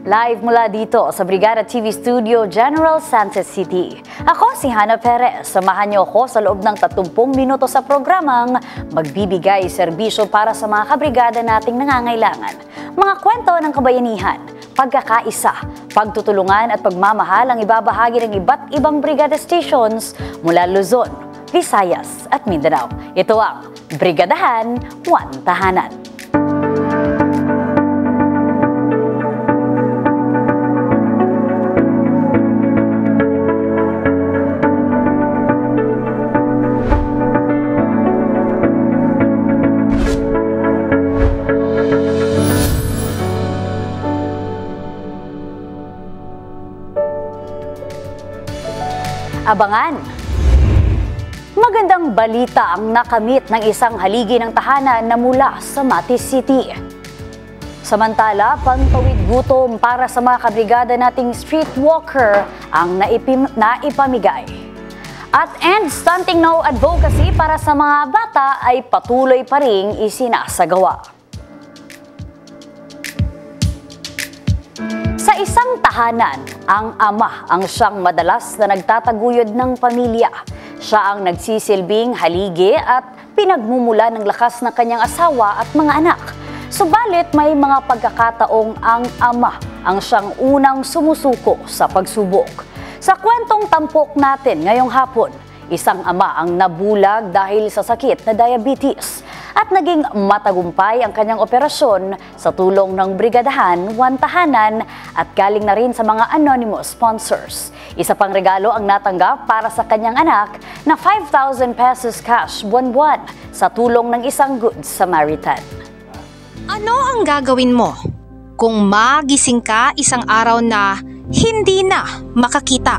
Live mula dito sa Brigada TV Studio, General Santos City. Ako si Hannah Perez. Samahan niyo ako sa loob ng 30 minuto sa programang magbibigay serbisyo para sa mga kabrigada nating nangangailangan. Mga kwento ng kabayanihan, pagkakaisa, pagtutulungan at pagmamahal ang ibabahagi ng iba't ibang brigada stations mula Luzon, Visayas at Mindanao. Ito ang Brigadahan, One Tahanan. Abangan! Magandang balita ang nakamit ng isang haligi ng tahanan na mula sa Mati City. Samantala, pantawid gutom para sa mga kabrigada nating streetwalker ang naipamigay. At End Stunting No advocacy para sa mga bata ay patuloy pa ring isinasagawa. Sa isang tahanan, ang ama ang siyang madalas na nagtataguyod ng pamilya. Siya ang nagsisilbing haligi at pinagmumula ng lakas ng kanyang asawa at mga anak. Subalit may mga pagkakataong ang ama ang siyang unang sumusuko sa pagsubok. Sa kwentong tampok natin ngayong hapon, isang ama ang nabulag dahil sa sakit na diabetes. At naging matagumpay ang kanyang operasyon sa tulong ng Brigadahan, One Tahanan at galing na rin sa mga anonymous sponsors. Isa pang regalo ang natanggap para sa kanyang anak na 5,000 pesos cash buwan-buwan sa tulong ng isang Good Samaritan. Ano ang gagawin mo kung magising ka isang araw na hindi na makakita?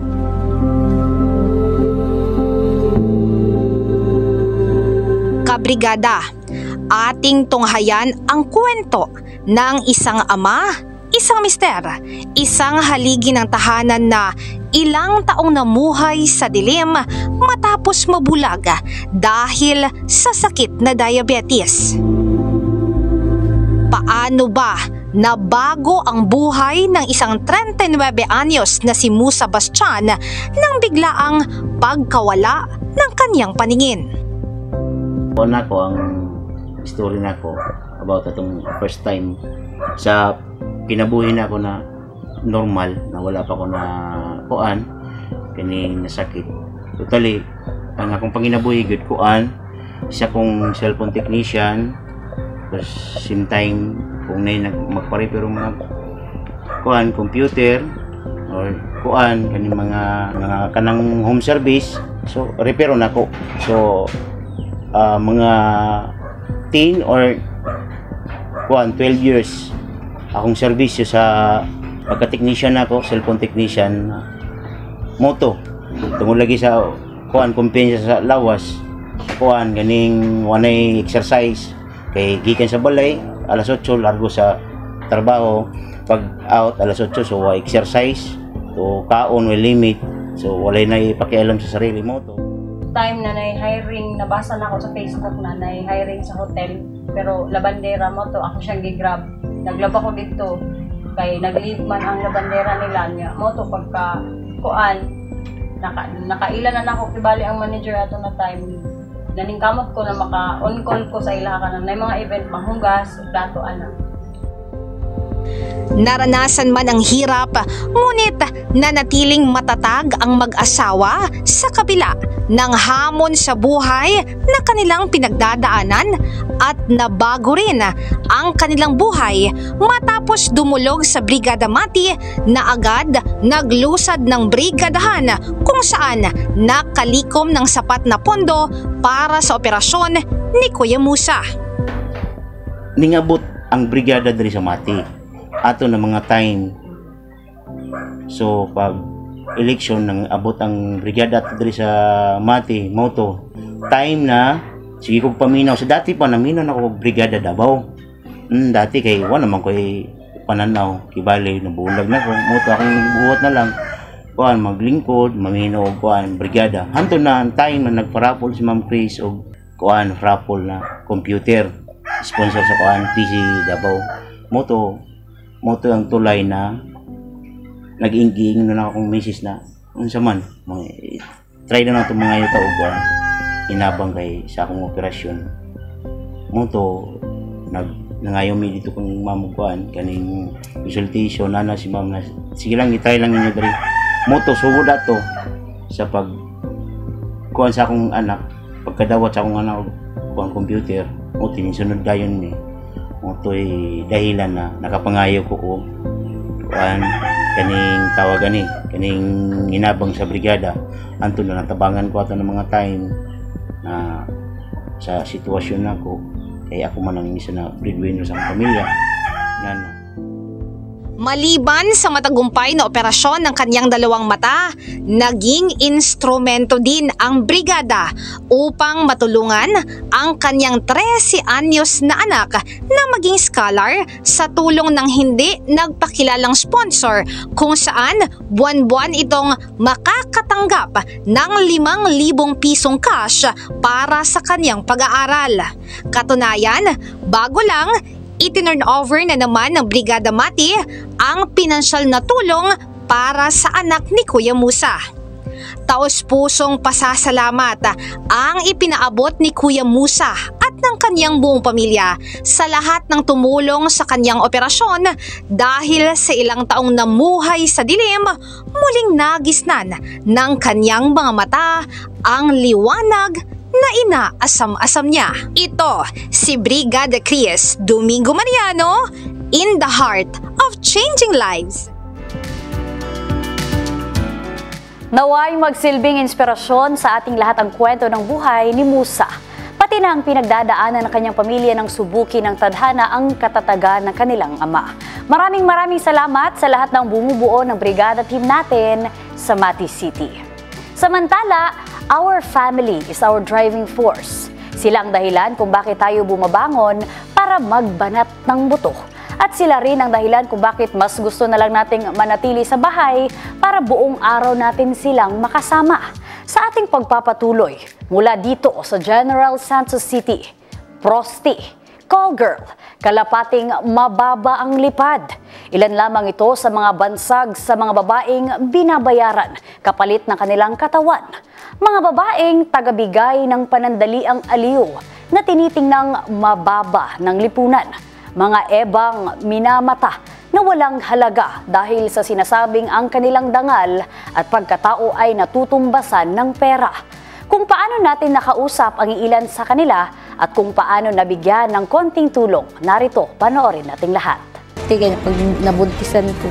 Kabrigada, ating tunghayan ang kwento ng isang ama, isang mister, isang haligi ng tahanan na ilang taong namuhay sa dilim matapos mabulag dahil sa sakit na diabetes. Paano ba nabago ang buhay ng isang 39 anyos na si Musa Bastian nang biglaang pagkawala ng kanyang paningin? Una ko ang story na ko about itong first time sa kinabuhi na ako na normal, na wala pa ako na kuan kining nasakit. Totally ang akong panginabuhi gud kuan, isa kong cellphone technician, tapos same time kung nay magpa-repair mga kuan computer or kuan kaning mga kanang home service, so repair na ako. So mga 10 or 12 years akong serbisyo sa pagka-technician ako, cellphone technician, moto. Tungod lagi sa kuan kumpanya sa lawas, kuan ganing wanay exercise kay gikan sa balay alas 8 largo sa trabaho, pag out alas 8 so exercise to kaon may limit, so walay na ipakialam sa sarili moto. Time na hiring, nabasa na ako sa Facebook na hiring sa hotel, pero labandera mo to, ako siyang gigrab. Naglaba ko dito, kay nag-leave man ang labandera nila niya. Mo to pagka kuan, nakaila na ako, kibali ang manager ato na time. Naningkamot ko na maka-on call ko sa ilaha ka na mga event, manghugas, plato, anak. Naranasan man ang hirap, ngunit nanatiling matatag ang mag-asawa sa kabila ng hamon sa buhay na kanilang pinagdadaanan at nabago rin ang kanilang buhay matapos dumulog sa Brigada Mati na agad naglusad ng brigadahan kung saan nakalikom ng sapat na pondo para sa operasyon ni Kuya Musa. Ningabot ang brigada diri sa Mati ato na mga time, so pag election nang abot ang brigada ato diri sa Mati moto time na sige ko paminaw sa dati pa naminaw ako brigada Davao. Dati kay wala naman ko pananaw kibali nabulag na ko moto akong buhat na lang kuan maglingkod maminaw kuan brigada hanto na ang time na nagparapol si Ma'am Chris og kuan raffle na computer sponsor sa kuan PC Davao moto ang tulay na nag-inging na akong misis na unsa man try na nato mga yuta uban inabang kay sa akong operasyon mo to nangayon mi dito kung mamukuan kaning consultation na si ma'am na sige lang i-try lang ninyo diri mo to sugod ato sa pag kuan sa akong anak pagkadawat sa akong anak kuan computer mo tinisunod dayon ni mo to'y dahilan na nakapangayo ko kuan kaning tawagan kaning inabang sa brigada anto na natabangan ko ato ng mga time na sa sitwasyon nako kay ako man ang isa na breadwinner sa pamilya yan. Maliban sa matagumpay na operasyon ng kanyang dalawang mata, naging instrumento din ang brigada upang matulungan ang kanyang 13 anyos na anak na maging scholar sa tulong ng hindi nagpakilalang sponsor kung saan buwan-buwan itong makakatanggap ng 5,000 pisong cash para sa kanyang pag-aaral. Katunayan, bago lang itinurn over na naman ng Brigada Mati ang pinansyal na tulong para sa anak ni Kuya Musa. Taos-pusong pasasalamat ang ipinaabot ni Kuya Musa at ng kanyang buong pamilya sa lahat ng tumulong sa kanyang operasyon dahil sa ilang taong namuhay sa dilim, muling nagisnan ng kanyang mga mata ang liwanag na inaasam-asam niya. Ito si Brigada Chris Domingo Mariano in the heart of changing lives. Naway magsilbing inspirasyon sa ating lahat ang kwento ng buhay ni Musa. Pati na ang pinagdadaanan ng kanyang pamilya ng subuki ng tadhana ang katatagan ng kanilang ama. Maraming salamat sa lahat ng bumubuo ng Brigada team natin sa Mati City. Samantala, our family is our driving force. Sila ang dahilan kung bakit tayo bumabangon para magbanat ng buto. At sila rin ang dahilan kung bakit mas gusto na lang nating manatili sa bahay para buong araw natin silang makasama. Sa ating pagpapatuloy mula dito sa General Santos City, Prosti, Call Girl, kalapating mababa ang lipad. Ilan lamang ito sa mga bansag sa mga babaeng binabayaran kapalit ng kanilang katawan. Mga babaeng tagabigay ng panandaliang aliw na tinitingnang mababa ng lipunan. Mga ebang minamata na walang halaga dahil sa sinasabing ang kanilang dangal at pagkatao ay natutumbasan ng pera. Kung paano natin nakausap ang iilan sa kanila at kung paano nabigyan ng konting tulong, narito, panoorin nating lahat. Tigay, pag nabuntisan ko.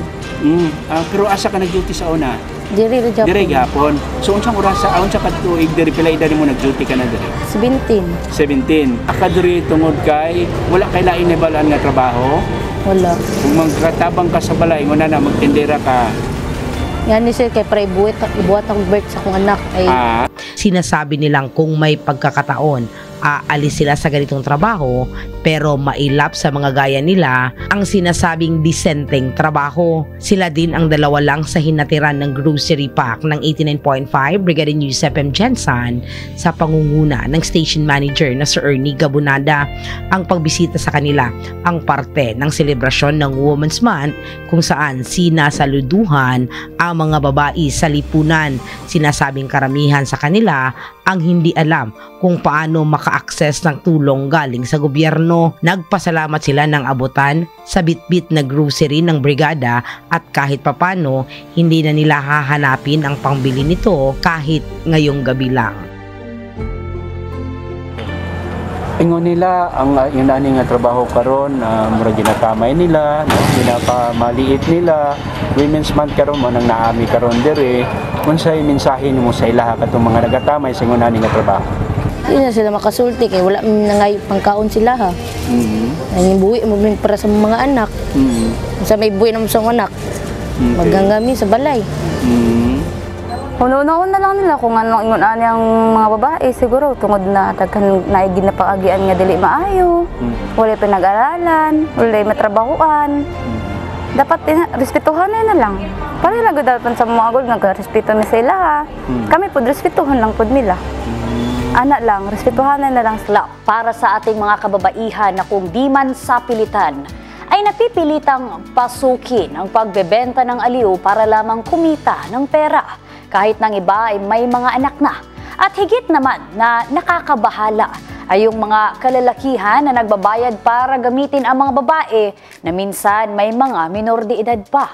Pero asa ka nag-duty sa una? Diri Japon. Diri gapon. So unsang oras sa unsa ka tuig diri pila edad mo nag-duty ka na diri? 17. 17. Aka diri tungod kay wala kay lain na balaan nga trabaho. Wala. Kung magkatabang ka sa balay mo na magtindera ka. Yan ni sir, kay para ibuhat ang birth sa kong anak. Ay, sinasabi nilang kung may pagkakataon, aalis sila sa ganitong trabaho, pero mailap sa mga gaya nila ang sinasabing disenteng trabaho. Sila din ang dalawa lang sa hinatiran ng grocery pack ng 89.5 Brigada News FM Jensen sa pangunguna ng station manager na Sir Ernie Gabunada. Ang pagbisita sa kanila ang parte ng selebrasyon ng Women's Month kung saan sinasaluduhan ang mga babae sa lipunan. Sinasabing karamihan sa kanila ang hindi alam kung paano maka-access ng tulong galing sa gobyerno. Nagpasalamat sila ng abutan sa bitbit na grocery ng brigada at kahit papano hindi na nila hahanapin ang pangbili nito kahit ngayong gabi lang. Ingon nila ang yung nani nga trabaho karon mura ginakamay nila, ginapamaliit nila. Women's Month karon mo nang naami karon diri. Unsay mensahe nimo sa ilaha katong mga nagatamay sa ingon nani nga trabaho? hindi na sila makasulti kay wala na ngay pangkaon sila ha. Ang buwi mo para sa mga anak. Sa may buwi naman sa mga anak. Maggangami sa balay. Una-una lang nila kung ano ingon ani ang mga babae siguro tungod na daghan naigi na pag-agian nga dili maayo. Wala pinag-aralan, wala matrabahuan. Dapat respetuhan na lang. Para lang dapat sa mga agod nagrespeto mi sa ila ha. Kami pud respetuhan lang pud nila. Ana lang, respetuhan na lang sila. Para sa ating mga kababaihan na kung di man sa pilitan, ay ay napipilitang pasukin ang pagbebenta ng aliw para lamang kumita ng pera, kahit ng iba ay may mga anak na. At higit naman na nakakabahala ay yung mga kalalakihan na nagbabayad para gamitin ang mga babae na minsan may mga minor de edad pa.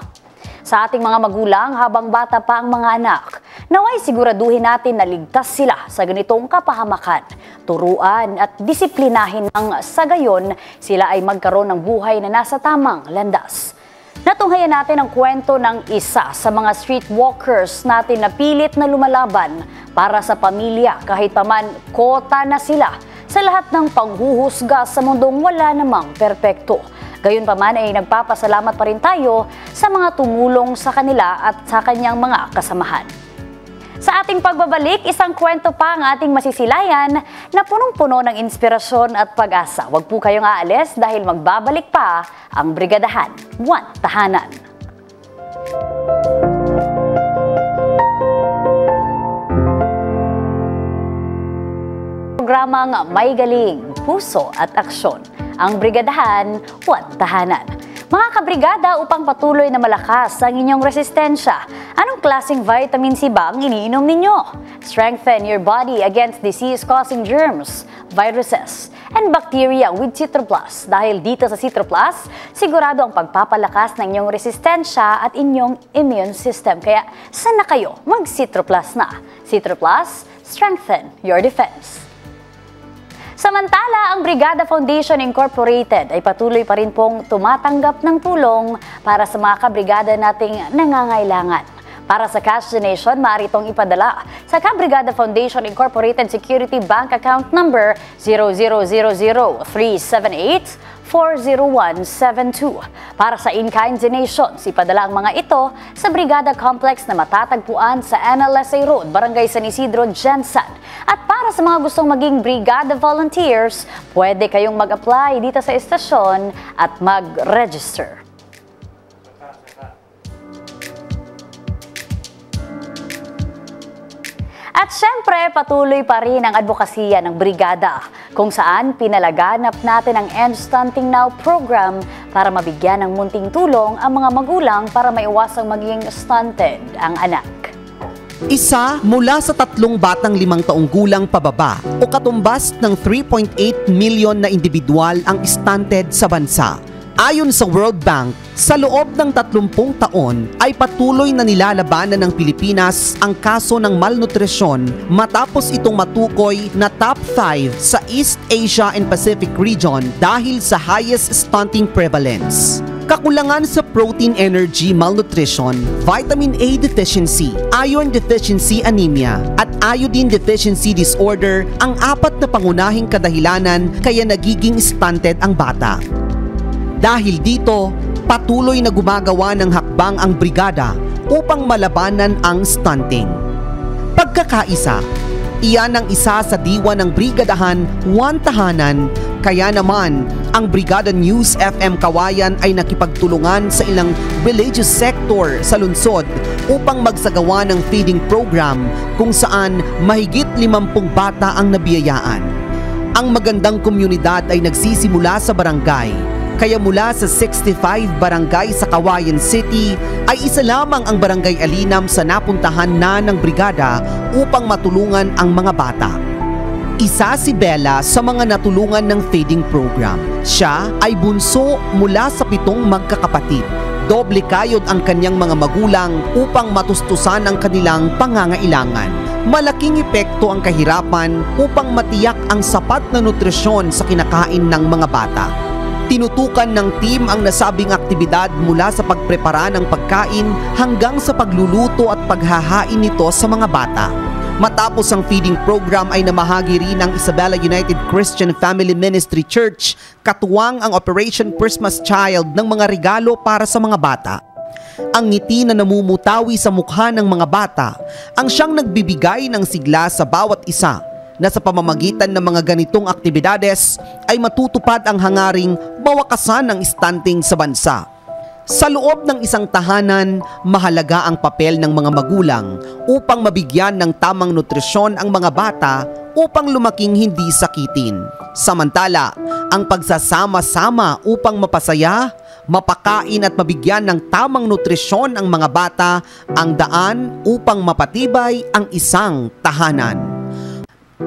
Sa ating mga magulang habang bata pa ang mga anak, naway siguraduhin natin na ligtas sila sa ganitong kapahamakan, turuan at disiplinahin ng sa gayon sila ay magkaroon ng buhay na nasa tamang landas. Natunghayan natin ang kwento ng isa sa mga streetwalkers natin na pilit na lumalaban para sa pamilya kahit paman kota na sila sa lahat ng panghuhusga sa mundong wala namang perpekto. Gayunpaman ay nagpapasalamat pa rin tayo sa mga tumulong sa kanila at sa kanyang mga kasamahan. Sa ating pagbabalik, isang kwento pa ang ating masisilayan na punong-puno ng inspirasyon at pag-asa. Huwag po kayong aalis dahil magbabalik pa ang Brigadahan 1 Tahanan. Programang May Galing, Puso at Aksyon, ang Brigadahan 1 Tahanan. Mga kabrigada, upang patuloy na malakas ang inyong resistensya, anong klaseng vitamin C ba ang iniinom ninyo? Strengthen your body against disease-causing germs, viruses, and bacteria with CitroPlus. Dahil dito sa CitroPlus, sigurado ang pagpapalakas ng inyong resistensya at inyong immune system. Kaya sana kayo mag-CitroPlus na. CitroPlus, strengthen your defense. Samantala, ang Brigada Foundation Incorporated ay patuloy pa rin pong tumatanggap ng tulong para sa mga kabrigada nating nangangailangan. Para sa cash donation, maaari itong ipadala sa Kabrigada Foundation Incorporated Security Bank Account Number 000378-40172. Para sa in-kind donations, ipadala ang mga ito sa Brigada Complex na matatagpuan sa NLSA Road, Barangay San Isidro, Jensen. At para sa mga gustong maging Brigada Volunteers, pwede kayong mag-apply dito sa istasyon at mag-register. At syempre, patuloy pa rin ang advokasya ng Brigada, kung saan pinalaganap natin ang End Stunting Now program para mabigyan ng munting tulong ang mga magulang para maiwasang maging stunted ang anak. Isa mula sa 3 batang 5 taong gulang pababa o katumbas ng 3.8 million na individual ang stunted sa bansa. Ayon sa World Bank, sa loob ng 30 taon ay patuloy na nilalabanan ng Pilipinas ang kaso ng malnutrisyon matapos itong matukoy na top 5 sa East Asia and Pacific region dahil sa highest stunting prevalence. Kakulangan sa protein, energy, malnutrition, vitamin A deficiency, iron deficiency anemia, at iodine deficiency disorder ang 4 na pangunahing kadahilanan kaya nagiging stunted ang bata. Dahil dito, patuloy na gumagawa ng hakbang ang brigada upang malabanan ang stunting. Pagkakaisa, iyan ang isa sa diwa ng Brigadahan 1 Tahanan, kaya naman ang Brigada News FM Kawayan ay nakipagtulungan sa ilang religious sector sa lungsod upang magsagawa ng feeding program kung saan mahigit 50 bata ang nabiyayaan. Ang magandang komunidad ay nagsisimula sa barangay. Kaya mula sa 65 barangay sa Kawayan City ay isa lamang ang Barangay Alinam sa napuntahan na ng brigada upang matulungan ang mga bata. Isa si Bella sa mga natulungan ng feeding program. Siya ay bunso mula sa 7 magkakapatid. Doble kayod ang kanyang mga magulang upang matustusan ang kanilang pangangailangan. Malaking epekto ang kahirapan upang matiyak ang sapat na nutrisyon sa kinakain ng mga bata. Tinutukan ng team ang nasabing aktibidad mula sa pagprepara ng pagkain hanggang sa pagluluto at paghahain nito sa mga bata. Matapos ang feeding program ay namahagi rin ang Isabela United Christian Family Ministry Church, katuwang ang Operation Christmas Child ng mga regalo para sa mga bata. Ang ngiti na namumutawi sa mukha ng mga bata ang siyang nagbibigay ng sigla sa bawat isa na sa pamamagitan ng mga ganitong aktibidades ay matutupad ang hangaring mawakasan ng stunting sa bansa. Sa loob ng isang tahanan, mahalaga ang papel ng mga magulang upang mabigyan ng tamang nutrisyon ang mga bata upang lumaking hindi sakitin. Samantala, ang pagsasama-sama upang mapasaya, mapakain at mabigyan ng tamang nutrisyon ang mga bata ang daan upang mapatibay ang isang tahanan.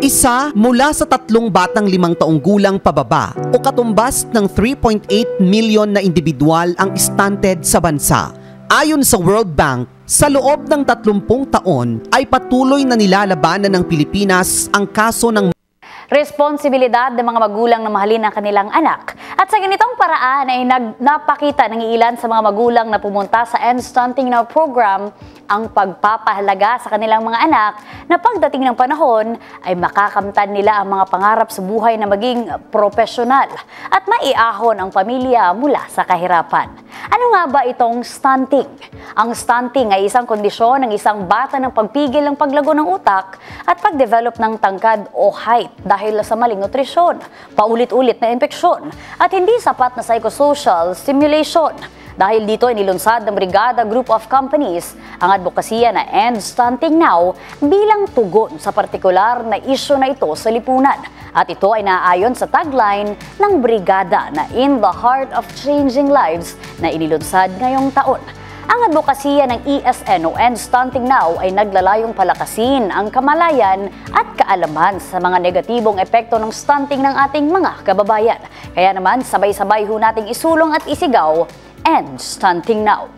Isa mula sa 3 batang 5 taong gulang pababa o katumbas ng 3.8 milyon na individual ang stunted sa bansa. Ayon sa World Bank, sa loob ng 30 taon ay patuloy na nilalabanan ng Pilipinas ang kaso ng responsibilidad ng mga magulang na mahalin ang kanilang anak. At sa ganitong paraan ay napakita ng ilan sa mga magulang na pumunta sa End Stunting Now program ang pagpapahalaga sa kanilang mga anak na pagdating ng panahon ay makakamtan nila ang mga pangarap sa buhay na maging profesional at maiahon ang pamilya mula sa kahirapan. Ano nga ba itong stunting? Ang stunting ay isang kondisyon ng isang bata ng pagpigil ng paglago ng utak at pagdevelop ng tangkad o height dahil sa maling nutrisyon, paulit-ulit na impeksyon at hindi sapat na psychosocial stimulation. Dahil dito ay nilunsad ng Brigada Group of Companies ang advokasya na End Stunting Now bilang tugon sa partikular na isyu na ito sa lipunan. At ito ay naaayon sa tagline ng Brigada na In the Heart of Changing Lives na inilunsad ngayong taon. Ang advokasya ng ESN o End Stunting Now ay naglalayong palakasin ang kamalayan at kaalaman sa mga negatibong epekto ng stunting ng ating mga kababayan. Kaya naman sabay-sabay ho nating isulong at isigaw End Stunting Now.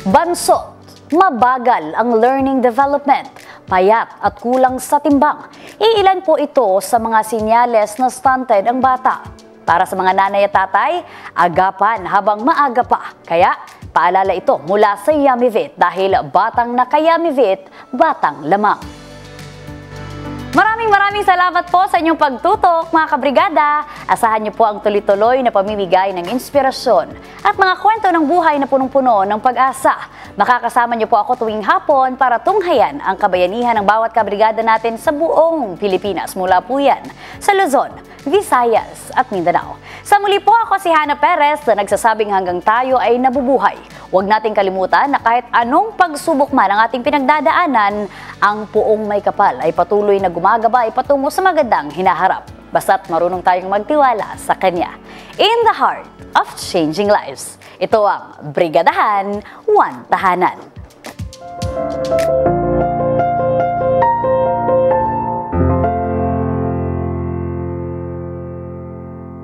Bansot, mabagal ang learning development, payat at kulang sa timbang. Iilan po ito sa mga sinyales na stunted ang bata. Para sa mga nanay at tatay, agapan habang maaga pa. Kaya paalala ito mula sa Yamivit dahil batang naka-Yamivit, batang lamang. Maraming salamat po sa inyong pagtutok mga kabrigada. Asahan niyo po ang tuloy-tuloy na pamimigay ng inspirasyon at mga kwento ng buhay na punong-puno ng pag-asa. Makakasama niyo po ako tuwing hapon para tunghayan ang kabayanihan ng bawat kabrigada natin sa buong Pilipinas. Mula po yan sa Luzon, Visayas at Mindanao. Sa muli po ako si Hannah Perez na nagsasabing hanggang tayo ay nabubuhay. Huwag nating kalimutan na kahit anong pagsubok man ang ating pinagdadaanan, ang puong may kapal ay patuloy na gumagabay patungo sa magandang hinaharap. Basta't marunong tayong magtiwala sa Kanya. In the heart of changing lives. Ito ang Brigadahan, One Tahanan.